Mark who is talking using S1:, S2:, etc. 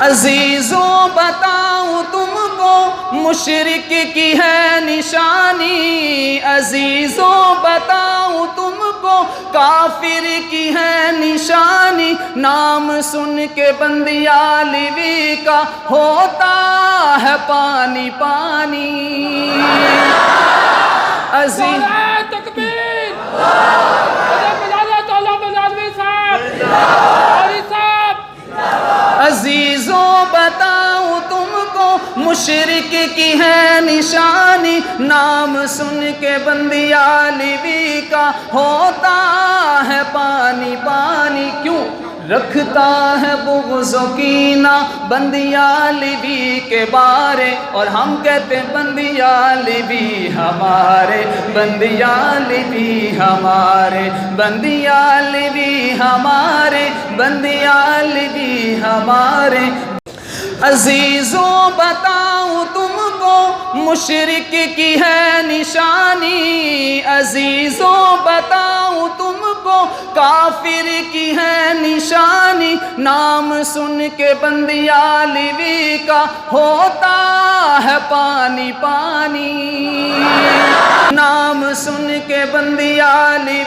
S1: عزیزوں بتاؤں تم کو مشرک کی ہے نشانی، عزیزوں بتاؤں تم کو کافر کی ہے نشانی، نام سن کے بندی علیوی کا ہوتا ہے پانی پانی۔ عزیز عزیزوں بتاؤں تم کو مشرک کی ہے نشانی، نام سن کے بندی علیوی کا ہوتا ہے پانی پانی۔ کیوں رکھتا ہے بغض و کینہ بندی علیوی کے بارے، اور ہم کہتے ہیں بندی علیوی ہمارے، بندی علیوی ہمارے، بندی علیوی ہمارے، بندی علیوی ہمارے۔ عزیزوں بتاؤں تم کو مشرک کی ہے نشانی، عزیزوں بتاؤں تم کو کافر کی ہے نشانی، نام سن کے بندی علیوی کا ہوتا ہے پانی پانی، نام سن کے بندی علیوی